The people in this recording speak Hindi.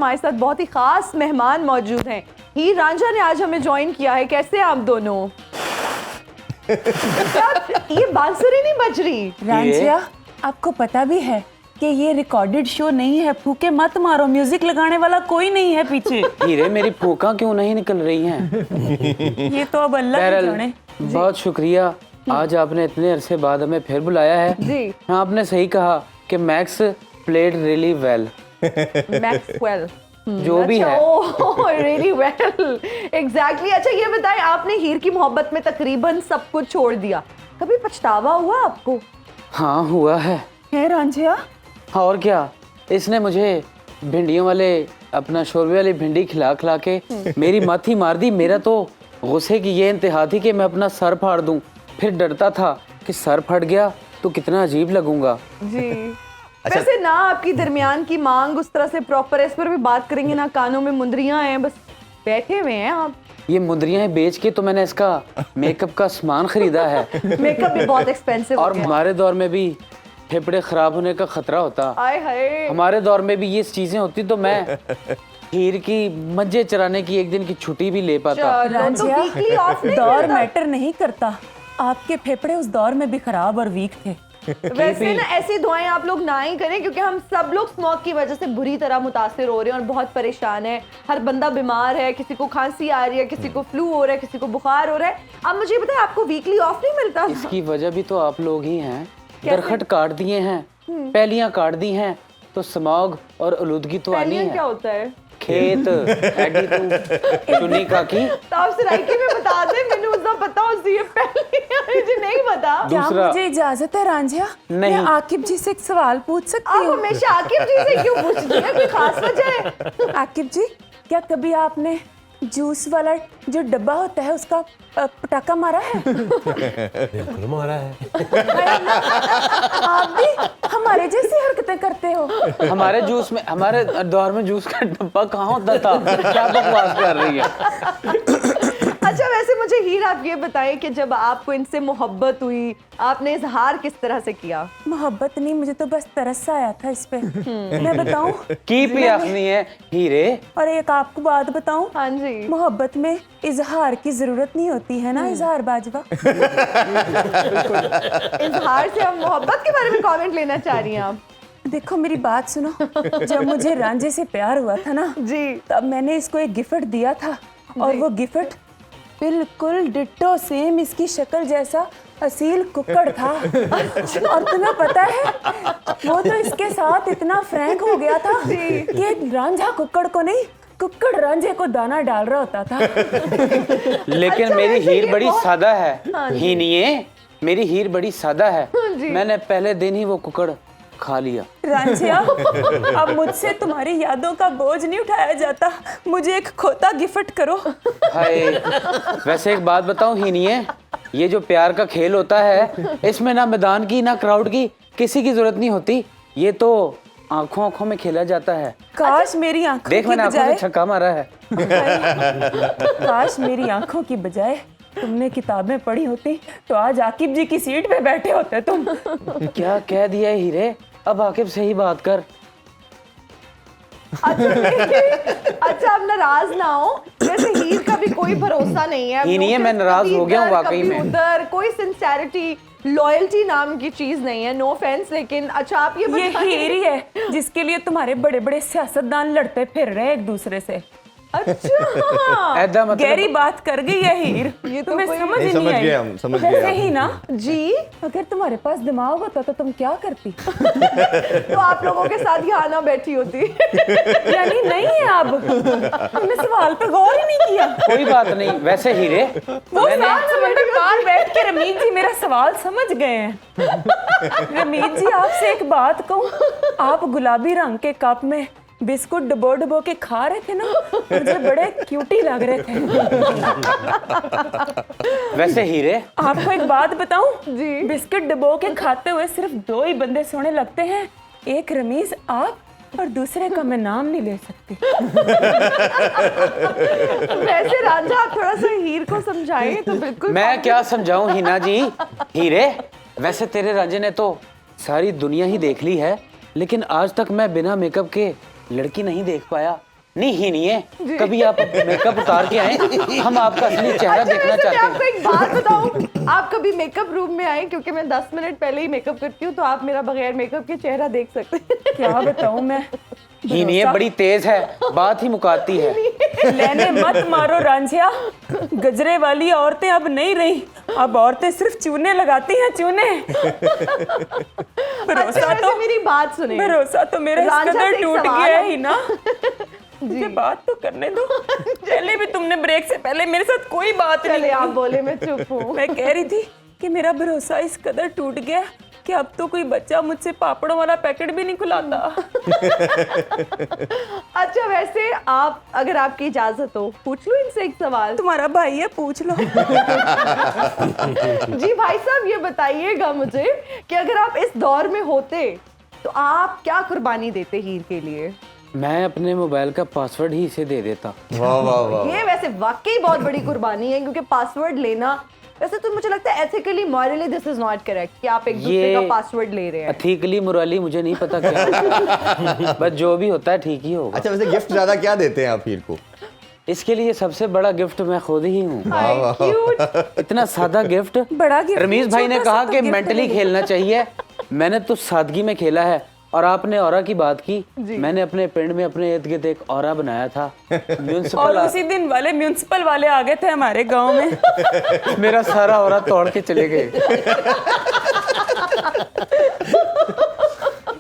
हमारे साथ बहुत ही खास मेहमान मौजूद हैं। हीर रांझा ने आज हमें ज्वाइन किया है। कैसे हैं आप दोनों? ये बांसुरी नहीं बज रही। रांझिया, आपको पता भी है कि ये रिकॉर्डेड शो नहीं है, फूके मत मारो, म्यूजिक लगाने वाला कोई नहीं है पीछे। हीरे मेरी फूका क्यों नहीं निकल रही हैं? ये तो अब अल्लाह ही जाने। बहुत शुक्रिया, आज आपने इतने अरसे बाद हमें फिर बुलाया है जी। हाँ, आपने सही कहा कि max played really well. Maxwell जो भी है रियली वेल एग्जैक्टली। अच्छा ये बताएं, आपने हीर की मोहब्बत में तकरीबन सब कुछ छोड़ दिया, कभी पछतावा हुआ आपको? हाँ हुआ है रांझिया, और क्या, इसने मुझे भिंडियों वाले अपना शोरबे वाली भिंडी खिला खिला के मेरी माथी मार दी। मेरा तो गुस्से की ये इंतहा थी कि मैं अपना सर फाड़ दूं। फिर डरता था कि सर फट गया तो कितना अजीब लगूंगा। जी। वैसे ना आपकी दरमियान की मांग उस तरह से प्रॉपर है, इस पर भी बात करेंगे ना। कानों में मुंदरियां हैं, बस बैठे हुए हैं आप। ये मुंदरियां बेच के तो मैंने इसका मेकअप का सामान खरीदा है। मेकअप भी बहुत एक्सपेंसिव और हमारे दौर में भी फेफड़े खराब होने का खतरा होता। आए हाय। हमारे दौर में भी ये चीजें होती तो मैं हीर की मज्जे चराने की एक दिन की छुट्टी भी ले पाता। रांझिया, तो weekly off नहीं दौर मिलता। मैटर नहीं करता। आपके फेफड़े उस दौर में भी खराब और वीक थे। वैसे ना ऐसी दुआएं आप लोग ना ही करें, क्योंकि हम सब लोग स्मोक की वजह से बुरी तरह मुतासिर हो रहे हैं और बहुत परेशान है। हर बंदा बीमार है, किसी को खांसी आ रही है, किसी को फ्लू हो रहा है, किसी को बुखार हो रहा है। अब मुझे बताएं, आपको वीकली ऑफ नहीं मिलता? इसकी वजह भी तो आप लोग ही हैं। दरखत काट दिए हैं, पैलियां काट दी हैं, तो स्मॉग और आलूदगी तो आनी है। क्या होता है? खेत एडी तू चुनी काकी। तो आप सराइकी में बता दें, मैंने उसका पता होती है पहले, मुझे नहीं पता। क्या दूसरा- मुझे इजाजत है रांझिया? नहीं। मैं आकिब जी से एक सवाल पूछ सकती आप हूँ? हमेशा आकिब जी से क्यों पूछती हैं? कोई खास वजह है? आकिब जी, क्या कभी आपने जूस वाला जो डब्बा होता है उसका पटाखा मारा है? बिल्कुल मारा है। आप भी हमारे जैसी हरकतें करते हो। हमारे जूस में, हमारे दौर में जूस का डब्बा कहाँ होता था? क्या बकवास कर रही है? अच्छा वैसे मुझे हीर आप ये बताएं कि जब आपको इनसे मोहब्बत हुई, आपने इजहार किस तरह से किया? मोहब्बत नहीं, मुझे तो बस तरस आया था इस पे। मैं बताऊं? की पियास नहीं है हीरे। और एक आपको बात बताऊं? हाँ जी। मोहब्बत में इजहार की जरूरत नहीं होती है ना इजहार बाजवा। इजहार से हम मोहब्बत के बारे में कमेंट लेना चाह रही हैं आप? देखो मेरी बात सुनो, जब मुझे रांझे से प्यार हुआ था ना जी। तब मैंने इसको एक गिफ्ट दिया था और वो गिफ्ट बिल्कुल डिट्टो सेम इसकी शक्ल जैसा असील कुक्कड़ था। और तुम्हें पता है वो तो इसके साथ इतना फ्रैंक हो गया था कि रांझा कुक्कड़ को नहीं, कुक्कड़ रांझे को दाना डाल रहा होता था। लेकिन अच्छा, मेरी वैसे हीर ये बड़ी बहुत- सादा है। ही नहीं है, मेरी हीर बड़ी सादा है। मैंने पहले दिन ही वो कुकड़ खा लिया। रांझिया, अब मुझसे तुम्हारी यादों का बोझ नहीं उठाया जाता, मुझे एक खोता गिफ्ट करो। हाय, वैसे एक बात बताऊं ही नहीं है, ये जो प्यार का खेल होता है इसमें ना मैदान की ना क्राउड की किसी की जरूरत नहीं होती। ये तो आंखों आंखों में खेला जाता है। काश मेरी आंखों देख की मैंने आंखों बजाय से छक्का मारा है। काश मेरी आंखों की बजाय तुमने किताबें पढ़ी होती तो आज आकिब जी की सीट पे बैठे होते तुम। क्या कह दिया है हीरे? अब आकिब से ही बात कर। अच्छा अब नाराज ना हो, जैसे हीर का भी कोई भरोसा नहीं है। ही नहीं है, मैं नाराज हो गया हूँ वाकई में। उधर कोई सिंसेरिटी लॉयल्टी नाम की चीज नहीं है। नो ऑफेंस, लेकिन अच्छा आप ये ये बताइए। हीर ही है जिसके लिए तुम्हारे बड़े बड़े सियासतदान लड़ते फिर रहे हैं एक दूसरे से। अच्छा ऐदा मतलब गहरी बात कर गई है हीर, ये तो तुम्हें कोई- समझ ही नहीं, नहीं समझ आई। गए हम, समझ गए वैसे हम। ही ना, जी, अगर तुम्हारे पास दिमाग होता तो तुम क्या करती? तो आप लोगों के साथ यहाँ ना बैठी होती। यानी नहीं है, अब हमने सवाल पे गौर ही नहीं किया। कोई बात नहीं। वैसे हीरे वो सात समंदर पार बैठ के रमीत जी मेरा सवाल समझ गए हैं। रमीत जी आपसे एक बात कहूँ, आप गुलाबी रंग के कप में बिस्कुट डबो डबो के खा रहे थे ना, मुझे बड़े क्यूटी लग रहे थे। वैसे हीरे आपको एक बात बताऊं? जी। बिस्किट डबो के खाते हुए सिर्फ दो ही बंदे सोने लगते हैं, एक रमीज आप और दूसरे का मैं नाम नहीं ले सकती। वैसे रांझा आप थोड़ा सा हीर को समझाएं तो बिल्कुल। मैं क्या समझाऊं हिना जी। हीरे वैसे तेरे रांझे ने तो सारी दुनिया ही देख ली है, लेकिन आज तक मैं बिना मेकअप के लड़की नहीं देख पाया। नहीं ही नहीं है, कभी आप मेकअप उतार के आए, हम आपका असली चेहरा अच्छा, देखना वैसे मैं चाहते आपको हैं। एक बात बताऊं, आप कभी मेकअप रूम में आए, क्योंकि मैं 10 मिनट पहले ही मेकअप करती हूँ, तो आप मेरा बगैर मेकअप के चेहरा देख सकते हैं। क्या बताऊं मैं, ही नहीं है, बड़ी तेज है, बात ही मुकाती है। लेने मत मारो रांझिया, गजरे वाली औरतें अब नहीं रही, अब औरतें सिर्फ चूने लगाती हैं, चूने। अच्छा, भरोसा वैसे तो मेरी बात सुनिए। भरोसा तो मेरा इस रांझा से कदर एक टूट सवाल गया है। ही ना। मुझे बात तो करने दो। पहले भी तुमने ब्रेक से पहले मेरे साथ कोई बात नहीं चले आप की। बोले, मैं चुप हूँ। मैं कह रही थी कि मेरा भरोसा इस कदर टूट गया कि अब तो कोई बच्चा मुझसे पापड़ों वाला पैकेट भी नहीं खुलाता। अच्छा, वैसे आप, अगर आपकी इजाजत हो, पूछ लूं इनसे एक सवाल? तुम्हारा भाई है, पूछ लो। जी भाई साहब, ये बताइएगा मुझे कि अगर आप इस दौर में होते तो आप क्या कुर्बानी देते हीर के लिए? मैं अपने मोबाइल का पासवर्ड ही इसे दे देता। वाह वाह वाह। ये वैसे वाकई बहुत बड़ी कुर्बानी है, क्योंकि पासवर्ड लेना, वैसे तो मुझे लगता है ethically morally this is not correct कि आप एक दूसरे का पासवर्ड ले रहे हैं। एथिकली मोराली मुझे नहीं पता क्या, बस जो भी होता है ठीक ही होगा। अच्छा, वैसे गिफ्ट ज्यादा क्या देते हैं आप हीर को? इसके लिए सबसे बड़ा गिफ्ट मैं खुद ही हूँ। हाय, क्यूट। इतना सादा गिफ्ट। बड़ा गिफ्ट रमीज भाई ने छोटा सा कहा तो कि गिफ्ट मेंटली है। खेलना चाहिए, मैंने तो सादगी में खेला है। और आपने औरा की बात की, मैंने अपने पिंड में अपने इर्द गिर्द एक औरा बनाया था। और म्यूनसिपल उसी दिन वाले म्यूनसिपल वाले आ गए थे हमारे गांव में। मेरा सारा औरा तोड़ के चले गए।